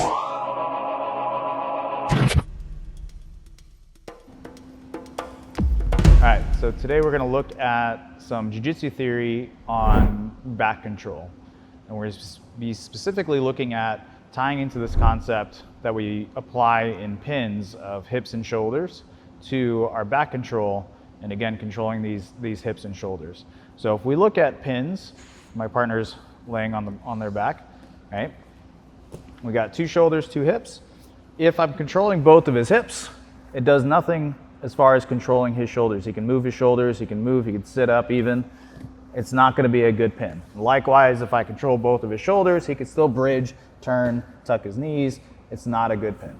All right, so today we're going to look at some jiu-jitsu theory on back control. And we're going to be specifically looking at tying into this concept that we apply in pins of hips and shoulders to our back control, and again, controlling these hips and shoulders. So if we look at pins, my partner's laying on their back, right? We got 2 shoulders, 2 hips. If I'm controlling both of his hips, it does nothing as far as controlling his shoulders. He can move his shoulders, he can sit up even. It's not gonna be a good pin. Likewise, if I control both of his shoulders, he can still bridge, turn, tuck his knees. It's not a good pin.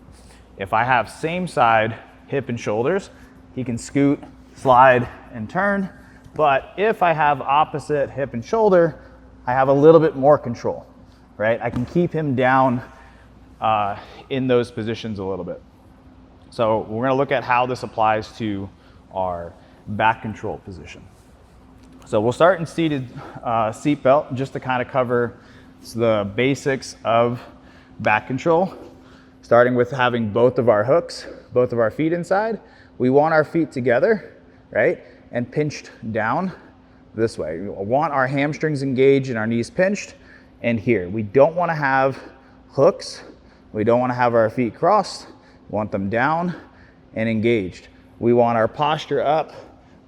If I have same side hip and shoulders, he can scoot, slide, and turn. But if I have opposite hip and shoulder, I have a little bit more control, right? I can keep him down in those positions a little bit. So we're going to look at how this applies to our back control position. So we'll start in seated seat belt just to kind of cover the basics of back control. Starting with having both of our hooks, both of our feet inside. We want our feet together, right? And pinched down this way. We want our hamstrings engaged and our knees pinched and here. We don't want to have hooks. We don't want to have our feet crossed. We want them down and engaged. We want our posture up,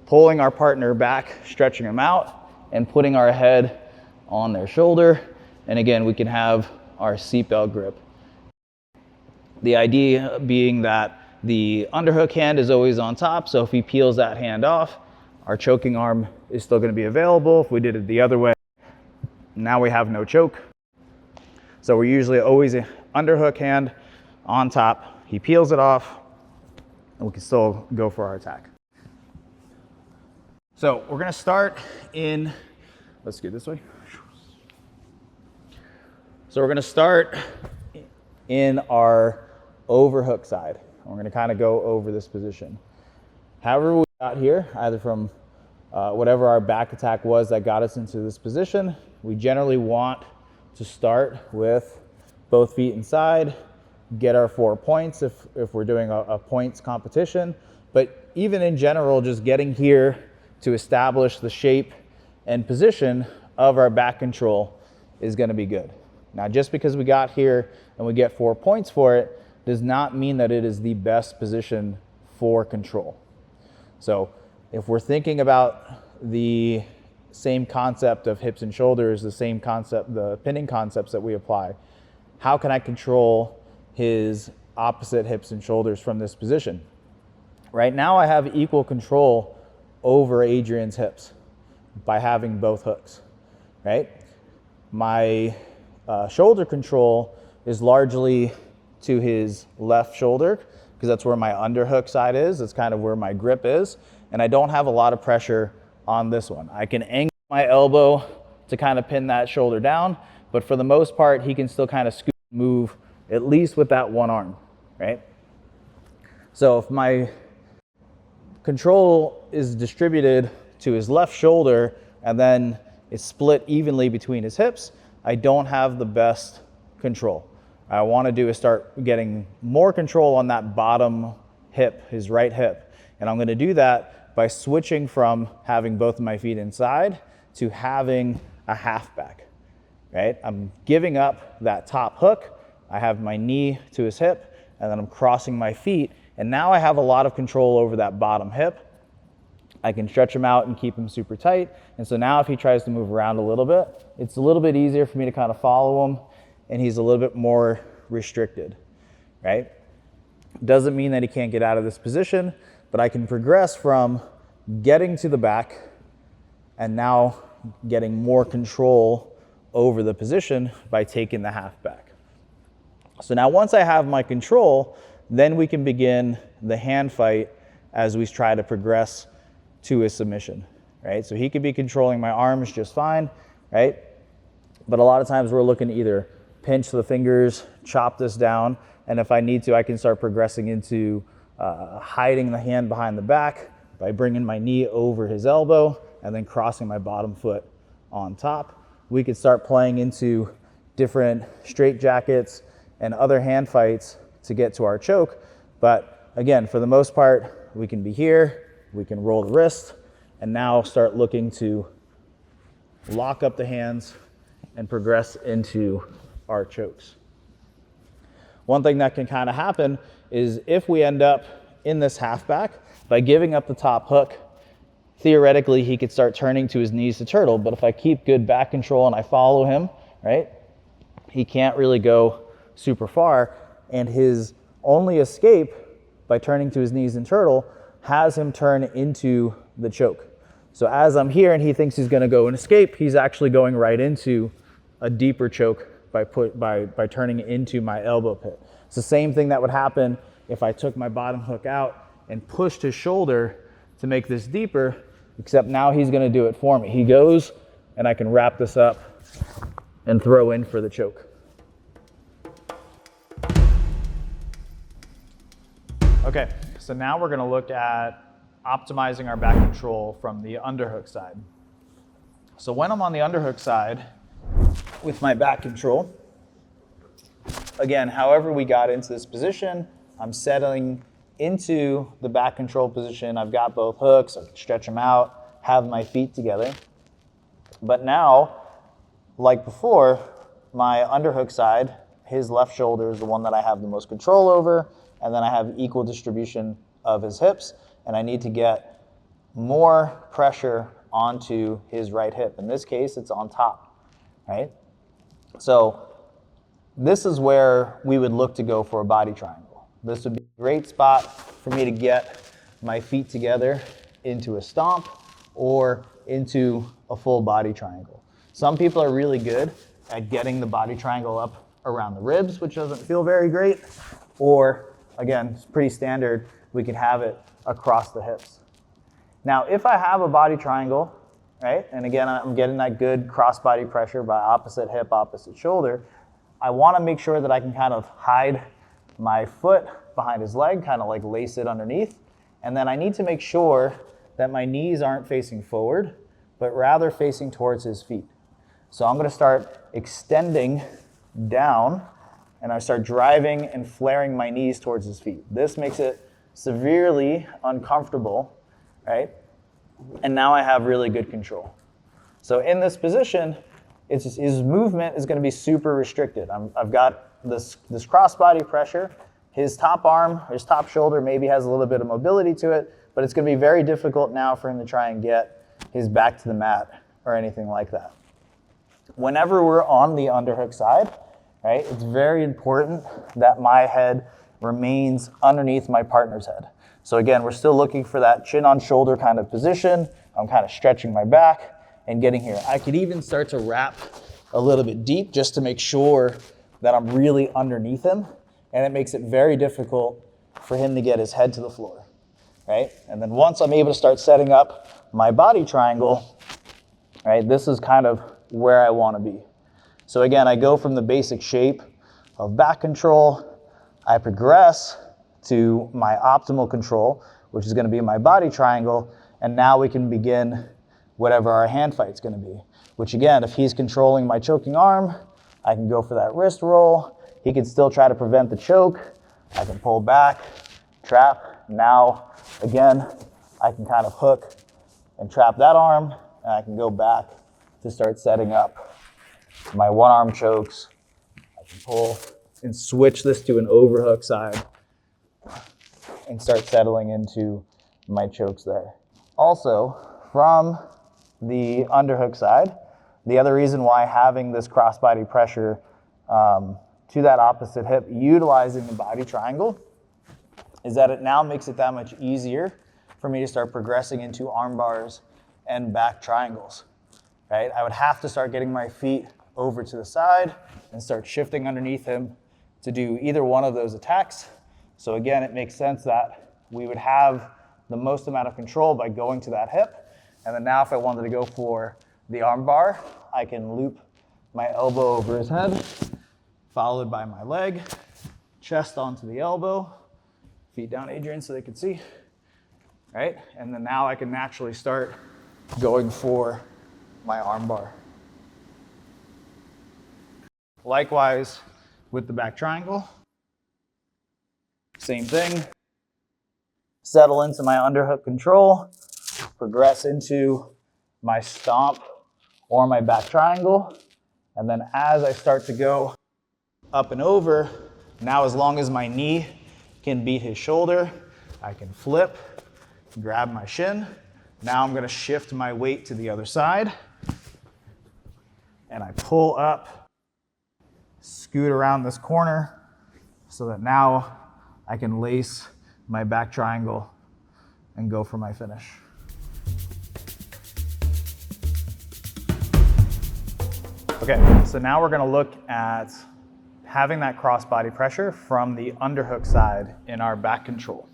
pulling our partner back, stretching them out, and putting our head on their shoulder. And again, we can have our seatbelt grip. The idea being that the underhook hand is always on top, so if he peels that hand off, our choking arm is still going to be available. If we did it the other way, now we have no choke. So we're usually always an underhook hand on top. He peels it off, and we can still go for our attack. So we're going to start in, let's get this way. So we're going to start in our overhook side. We're going to kind of go over this position. However we got here, either from whatever our back attack was that got us into this position, we generally want to start with both feet inside, get our 4 points if we're doing a points competition. But even in general, just getting here to establish the shape and position of our back control is going to be good. Now, just because we got here and we get 4 points for it does not mean that it is the best position for control. So if we're thinking about the same concept of hips and shoulders, the same concept, the pinning concepts that we apply, how can I control his opposite hips and shoulders from this position? Right now I have equal control over Adrian's hips by having both hooks, right? My shoulder control is largely to his left shoulder because that's where my underhook side is. That's kind of where my grip is. And I don't have a lot of pressure on this one. I can angle my elbow to kind of pin that shoulder down, but for the most part, he can still kind of scoot and move at least with that one arm, right? So if my control is distributed to his left shoulder and then it's split evenly between his hips, I don't have the best control. What I want to do is start getting more control on that bottom hip, his right hip. And I'm going to do that by switching from having both of my feet inside to having a halfback, right? I'm giving up that top hook. I have my knee to his hip, and then I'm crossing my feet. And now I have a lot of control over that bottom hip. I can stretch him out and keep him super tight. And so now if he tries to move around a little bit, it's a little bit easier for me to kind of follow him, and he's a little bit more restricted, right? Doesn't mean that he can't get out of this position, but I can progress from getting to the back and now getting more control over the position by taking the half back. So now once I have my control, then we can begin the hand fight as we try to progress to his submission, right? So he could be controlling my arms just fine, right? But a lot of times we're looking to either pinch the fingers, chop this down, and if I need to, I can start progressing into hiding the hand behind the back by bringing my knee over his elbow and then crossing my bottom foot on top. We could start playing into different straight jackets, and other hand fights to get to our choke. But again, for the most part, we can be here, we can roll the wrist, and now start looking to lock up the hands and progress into our chokes. One thing that can kind of happen is if we end up in this half back, by giving up the top hook, theoretically he could start turning to his knees to turtle, but if I keep good back control and I follow him, right, he can't really go super far, and his only escape by turning to his knees and turtle has him turn into the choke. So as I'm here and he thinks he's gonna go and escape, he's actually going right into a deeper choke by turning into my elbow pit. It's the same thing that would happen if I took my bottom hook out and pushed his shoulder to make this deeper, except now he's gonna do it for me. He goes and I can wrap this up and throw in for the choke. Okay, so now we're gonna look at optimizing our back control from the underhook side. So when I'm on the underhook side with my back control, again, however we got into this position, I'm settling into the back control position. I've got both hooks, I can stretch them out, have my feet together. But now, like before, my underhook side, his left shoulder is the one that I have the most control over, and then I have equal distribution of his hips, and I need to get more pressure onto his right hip. In this case, it's on top, right? So this is where we would look to go for a body triangle. This would be a great spot for me to get my feet together into a stomp or into a full body triangle. Some people are really good at getting the body triangle up around the ribs, which doesn't feel very great, or again, it's pretty standard, we can have it across the hips. Now, if I have a body triangle, right, and again, I'm getting that good cross-body pressure by opposite hip, opposite shoulder, I want to make sure that I can kind of hide my foot behind his leg, kind of like lace it underneath, and then I need to make sure that my knees aren't facing forward, but rather facing towards his feet. So I'm going to start extending down, and I start driving and flaring my knees towards his feet. This makes it severely uncomfortable, right? And now I have really good control. So in this position, his movement is going to be super restricted. I've got this cross-body pressure. His top arm, his top shoulder maybe has a little bit of mobility to it, but it's going to be very difficult now for him to try and get his back to the mat or anything like that. Whenever we're on the underhook side, right, it's very important that my head remains underneath my partner's head. So again, we're still looking for that chin on shoulder kind of position. I'm kind of stretching my back and getting here. I could even start to wrap a little bit deep just to make sure that I'm really underneath him, and it makes it very difficult for him to get his head to the floor, right? And then once I'm able to start setting up my body triangle, right, this is kind of where I want to be. So again, I go from the basic shape of back control, I progress to my optimal control, which is going to be my body triangle, and now we can begin whatever our hand fight's going to be. Which again, if he's controlling my choking arm, I can go for that wrist roll. He can still try to prevent the choke. I can pull back, trap. Now, again, I can kind of hook and trap that arm, and I can go back to start setting up my one-arm chokes. I can pull and switch this to an overhook side and start settling into my chokes there. Also, from the underhook side, the other reason why having this crossbody pressure to that opposite hip, utilizing the body triangle, is that it now makes it that much easier for me to start progressing into arm bars and back triangles, right? I would have to start getting my feet over to the side and start shifting underneath him to do either one of those attacks. So again, it makes sense that we would have the most amount of control by going to that hip. And then now if I wanted to go for the arm bar, I can loop my elbow over his head, followed by my leg, chest onto the elbow, feet down, Adrian, so they can see, right? And then now I can naturally start going for my arm bar. Likewise, with the back triangle. Same thing. Settle into my underhook control, progress into my stomp or my back triangle. And then as I start to go up and over, now as long as my knee can beat his shoulder, I can flip, grab my shin. Now I'm gonna shift my weight to the other side. And I pull up, scoot around this corner so that now I can lace my back triangle and go for my finish. Okay, so now we're gonna look at having that cross body pressure from the underhook side in our back control.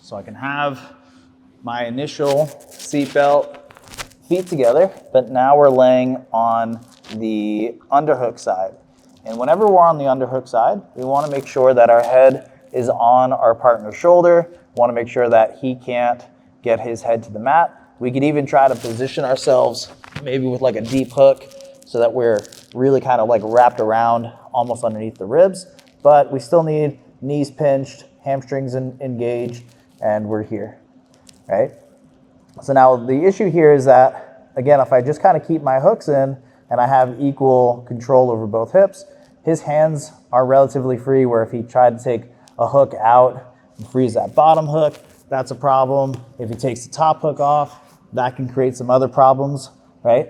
So I can have my initial seatbelt, feet together, but now we're laying on the underhook side. And whenever we're on the underhook side, we want to make sure that our head is on our partner's shoulder. We want to make sure that he can't get his head to the mat. We could even try to position ourselves maybe with like a deep hook so that we're really kind of like wrapped around almost underneath the ribs, but we still need knees pinched, hamstrings engaged, and we're here, right? So now the issue here is that, again, if I just kind of keep my hooks in and I have equal control over both hips, his hands are relatively free, where if he tried to take a hook out and freeze that bottom hook, that's a problem. If he takes the top hook off, that can create some other problems, right?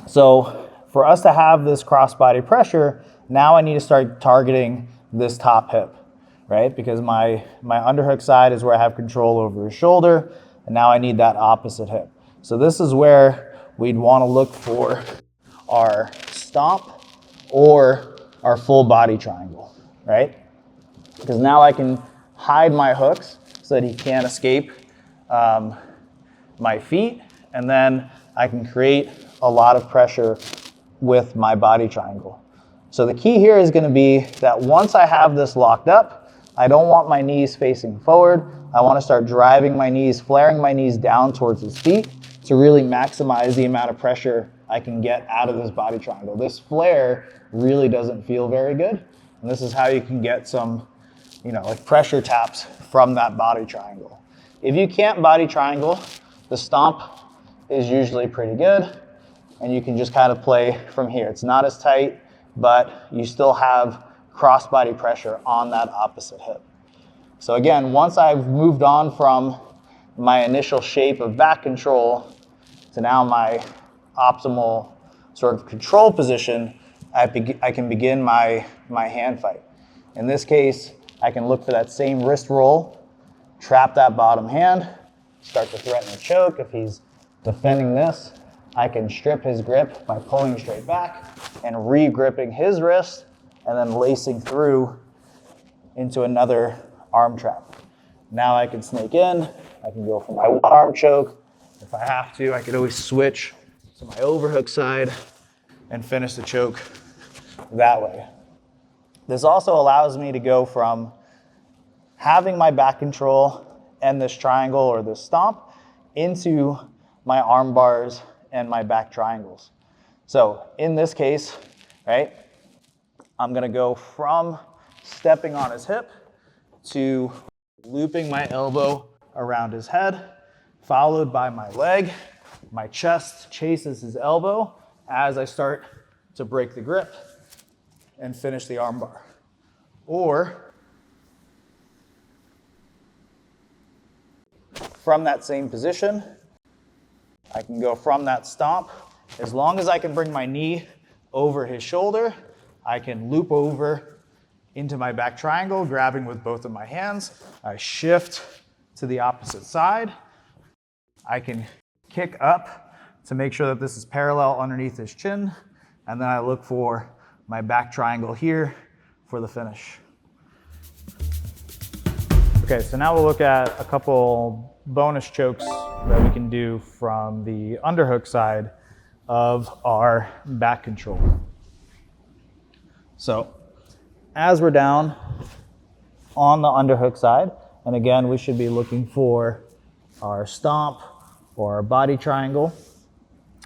So for us to have this cross-body pressure, now I need to start targeting this top hip, right? Because my underhook side is where I have control over his shoulder, and now I need that opposite hip. So this is where we'd want to look for our stomp or our full body triangle, right? Because now I can hide my hooks so that he can't escape my feet, and then I can create a lot of pressure with my body triangle. So the key here is going to be that once I have this locked up, I don't want my knees facing forward. I want to start driving my knees, flaring my knees down towards his feet to really maximize the amount of pressure I can get out of this body triangle. This flare really doesn't feel very good, and this is how you can get some, like pressure taps from that body triangle. If you can't body triangle, the stomp is usually pretty good, and you can just kind of play from here. It's not as tight, but you still have cross body pressure on that opposite hip. So again, once I've moved on from my initial shape of back control to now my optimal sort of control position, I can begin my hand fight. In this case, I can look for that same wrist roll, trap that bottom hand, start to threaten a choke. If he's defending this, I can strip his grip by pulling straight back and re-gripping his wrist and then lacing through into another arm trap. Now I can snake in, I can go for my one arm choke. If I have to, I could always switch to my overhook side and finish the choke that way. This also allows me to go from having my back control and this triangle or this stomp into my arm bars and my back triangles. So in this case, right, I'm gonna go from stepping on his hip to looping my elbow around his head, followed by my leg. My chest chases his elbow as I start to break the grip and finish the arm bar. Or from that same position, I can go from that stomp. As long as I can bring my knee over his shoulder, I can loop over into my back triangle, grabbing with both of my hands. I shift to the opposite side. I can kick up to make sure that this is parallel underneath his chin, and then I look for my back triangle here for the finish. Okay, so now we'll look at a couple bonus chokes that we can do from the underhook side of our back control. So as we're down on the underhook side, and again, we should be looking for our stomp or our body triangle.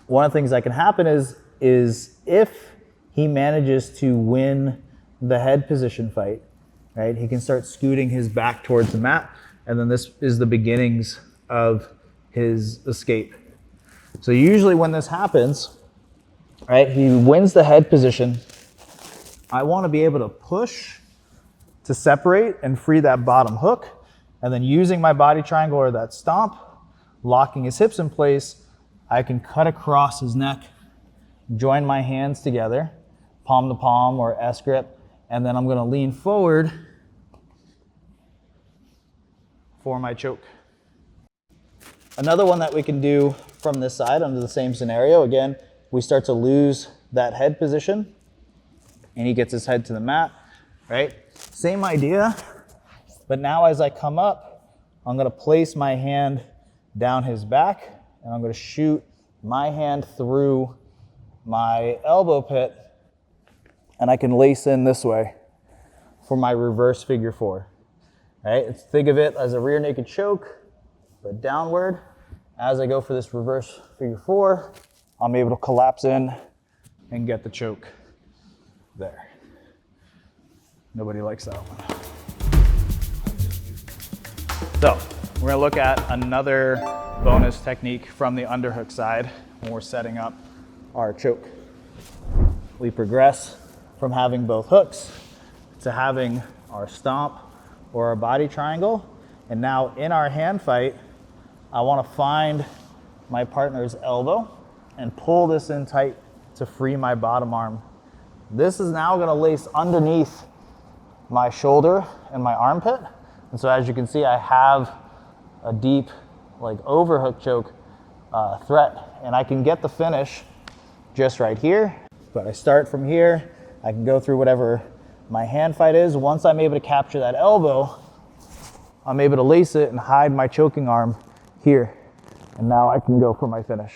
One of the things that can happen is if he manages to win the head position fight, right? He can start scooting his back towards the mat, and then this is the beginnings of his escape. So usually when this happens, right, he wins the head position. I want to be able to push to separate and free that bottom hook, and then using my body triangle or that stomp, locking his hips in place, I can cut across his neck, join my hands together, palm to palm or S grip, and then I'm going to lean forward for my choke. Another one that we can do from this side under the same scenario, again, we start to lose that head position and he gets his head to the mat, right? Same idea, but now as I come up, I'm going to place my hand down his back and I'm going to shoot my hand through my elbow pit, and I can lace in this way for my reverse figure four. Right? Think of it as a rear naked choke, but downward. As I go for this reverse figure four, I'm able to collapse in and get the choke there. Nobody likes that one. So we're gonna look at another bonus technique from the underhook side when we're setting up our choke. We progress from having both hooks to having our stomp or our body triangle. And now in our hand fight, I want to find my partner's elbow and pull this in tight to free my bottom arm. This is now going to lace underneath my shoulder and my armpit. And so as you can see, I have a deep like overhook choke threat, and I can get the finish just right here. But I start from here, I can go through whatever my hand fight is. Once I'm able to capture that elbow, I'm able to lace it and hide my choking arm here. And now I can go for my finish.